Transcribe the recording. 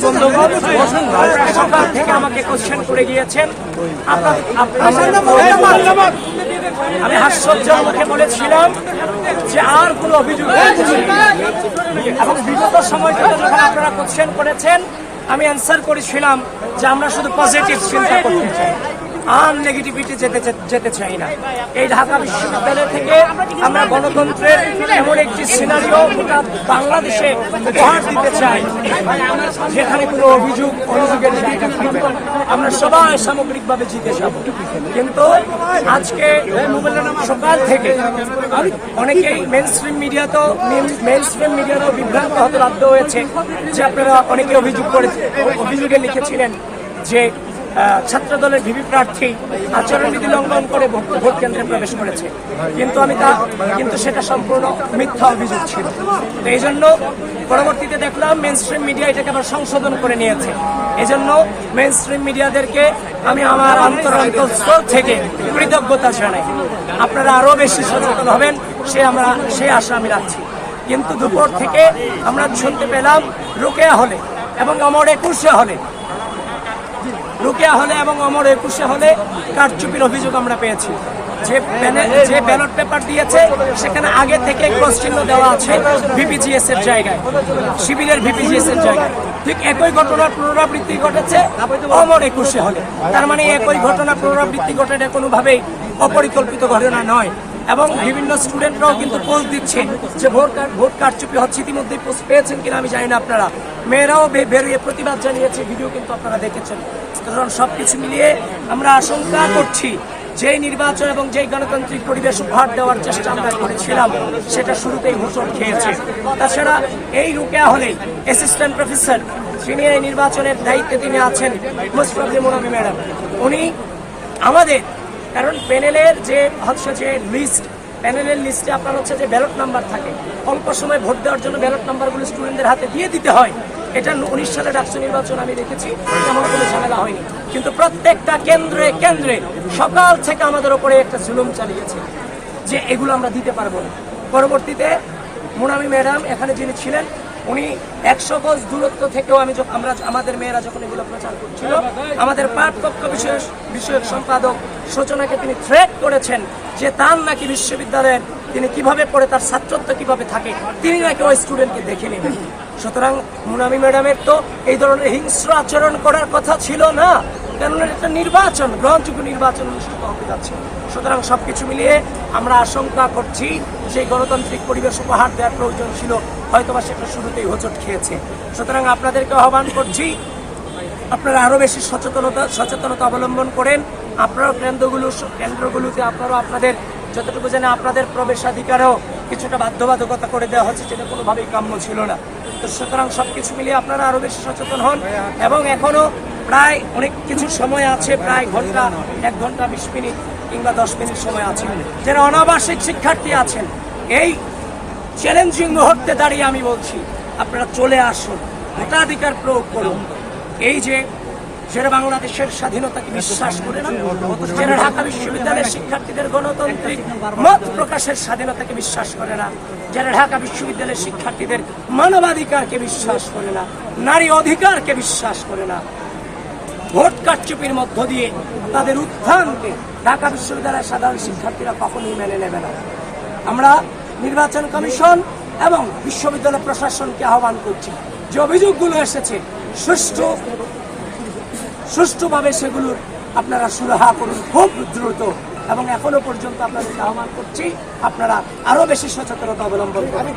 সাংবাদিক বন্ধুগণ, সকাল থেকে আমাকে কোশ্চেন করে গিয়েছেন। আমি হাস্যোজ্জ্বল মুখে বলেছিলাম যে আর কোনো অভিযোগ এবং বিগত সময়টাতে যখন আপনারা কোশ্চেন করেছেন আমি অ্যান্সার করেছিলাম যে আমরা শুধু পজিটিভ চিন্তা করতে চাই, আর নেগেটিভিটি যেতে চাই না। এই ঢাকা বিশ্ববিদ্যালয় থেকে আমরা গণতন্ত্রের এমন একটি সিনারিও গোটা বাংলাদেশে উপহার দিতে চাই যেখানে কোনো অভিযোগের জায়গা থাকবে। আমরা সবাই সামগ্রিকভাবে জিতে যাব। কিন্তু আজকে সকাল থেকে অনেকেই মেইন স্ট্রিম মিডিয়াতেও বিভ্রান্ত হতে বাধ্য হয়েছে যে আপনারা অনেকে অভিযোগে লিখেছিলেন যে ছাত্রদলের ভিপি প্রার্থী আচরণবিধি লঙ্ঘন করে ভোট কেন্দ্রে প্রবেশ করেছে, কিন্তু সেটা সম্পূর্ণ মিথ্যা অভিযোগ ছিল। তো এই জন্য পরবর্তীতে দেখলাম মেইন স্ট্রিম মিডিয়া এটাকে আবার সংশোধন করে নিয়েছে। এই জন্য মেইন স্ট্রিম মিডিয়াদেরকে আমি আমার অন্তরস্থল থেকে কৃতজ্ঞতা জানাই। আপনারা আরো বেশি সচেতন হবেন সে আশা আমি রাখছি। কিন্তু দুপুর থেকে আমরা শুনতে পেলাম রোকেয়া হলে এবং অমর 21 হলে কারচুপির অভিযোগ আমরা পেয়েছি। যে ব্যালট পেপার দিয়েছে সেখানে আগে থেকে ক্রস চিহ্ন দেওয়া আছে ভিপিজিএস এর জায়গায়, শিবিরের ভিপিজিএস এর জায়গায়। ঠিক একই ঘটনার পুনরাবৃত্তি ঘটেছে অমর 21 হলে। তার মানে একই ঘটনা পুনরাবৃত্তি ঘটে কোনোভাবেই অপরিকল্পিত ঘটনা নয়। এবং বিভিন্ন স্টুডেন্টরাও কিন্তু পোস্ট দিচ্ছে যে ভোট কারচুপি হচ্ছে। ইতিমধ্যে পোস্ট পেয়েছেন কিনা আমি জানি না আপনারা। মেয়েরাও বেরিয়ে প্রতিবাদ জানিয়েছে, ভিডিও কিন্তু আপনারা দেখেছেন। সুতরাং সবকিছু মিলিয়ে আমরা আশঙ্কা করছি যে নির্বাচন এবং যে গণতান্ত্রিক পরিবেশ উপহার দেওয়ার চেষ্টা আমরা করেছিলাম সেটা শুরুতেই হোঁচট খেয়েছে। তাছাড়া এই রোকেয়া হলে অ্যাসিস্ট্যান্ট প্রফেসর যিনি এই নির্বাচনের দায়িত্বে তিনি আছেন মুশফিকুর মুনামি ম্যাডাম, উনি আমাদের কারণ প্যানেলের যে প্যানেলের লিস্টে আপনার যে ব্যালট নাম্বার থাকে, অল্প সময় ভোট দেওয়ার জন্য ব্যালট নাম্বারগুলো স্টুডেন্টদের হাতে দিয়ে দিতে হয়। এটা 19 সালে ডাকসু নির্বাচন আমি দেখেছি, তেমন কোনো ঝামেলা হয়নি। কিন্তু প্রত্যেকটা কেন্দ্রে সকাল থেকে আমাদের উপরে একটা জুলুম চালিয়েছে যে এগুলো আমরা দিতে পারবো না। পরবর্তীতে মুনামি ম্যাডাম এখানে যিনি ছিলেন উনি 100 গজ দূরত্ব থেকেও আমাদের মেয়েরা যখন এগুলো প্রচার করছিল, আমাদের পাঠ্যক্ষ বিষয়ক সম্পাদক সূচনাকে তিনি থ্রেট করেছেন যে তার নাকি বিশ্ববিদ্যালয়ের তিনি কিভাবে পড়ে, তার ছাত্রত্ব কিভাবে থাকে, তিনি নাকি ওই স্টুডেন্টকে দেখে নেবেন। সুতরাং মুনামি ম্যাডামের তো এই ধরনের হিংস্র আচরণ করার কথা ছিল না, কারণ একটা নির্বাচন, গ্রহণযোগ্য নির্বাচন অনুষ্ঠিত হতে যাচ্ছে। সুতরাং সবকিছু মিলিয়ে আমরা আশঙ্কা করছি সেই গণতান্ত্রিক পরিবেশ উপহার দেওয়ার প্রয়োজন ছিল, হয়তোবা সেটা শুরুতেই হোঁচট খেয়েছে। সুতরাং আপনাদেরকে আহ্বান করছি আপনারা আরো বেশি সচেতনতা অবলম্বন করেন। আপনারাও কেন্দ্রগুলোতে আপনারাও আপনাদের যতটুকু জানে আপনাদের প্রবেশাধিকারেও কিছুটা বাধ্যবাধকতা করে দেওয়া হচ্ছে, যেটা কোনোভাবেই কাম্য ছিল না। তো সুতরাং সবকিছু মিলিয়ে আপনারা আরো বেশি সচেতন হন। এবং এখনো প্রায় অনেক কিছু সময় আছে, প্রায় 1 ঘন্টা 20 মিনিট কিংবা 10 মিনিট সময় আছে। যারা অনাবাসিক শিক্ষার্থী আছেন, এই চ্যালেঞ্জিং মুহূর্তে দাঁড়িয়ে আমি বলছি আপনারা চলে আসুন, ভোটাধিকার প্রয়োগ করুন। এই যে যারা বাংলাদেশের স্বাধীনতাকে বিশ্বাস করে না, যারা ঢাকা বিশ্ববিদ্যালয়ের শিক্ষার্থীদের গণতান্ত্রিক মত প্রকাশের স্বাধীনতাকে বিশ্বাস করে না, যারা ঢাকা বিশ্ববিদ্যালয়ের শিক্ষার্থীদের মানবাধিকারকে বিশ্বাস করে না, নারী অধিকারকে বিশ্বাস করে না, ভোট কারচুপির মধ্য দিয়ে তাদের উত্থানকে ঢাকা বিশ্ববিদ্যালয়ের সাধারণ শিক্ষার্থীরা কখনোই মেনে নেবে না। আমরা নির্বাচন কমিশন এবং বিশ্ববিদ্যালয় প্রশাসনকে আহ্বান করছি যে অভিযোগগুলো এসেছে সুষ্ঠুভাবে সেগুলোর আপনারা সুরাহা করুন খুব দ্রুত। এবং এখনো পর্যন্ত আপনাদেরকে আহ্বান করছি আপনারা আরো বেশি সচেতনতা অবলম্বন করুন।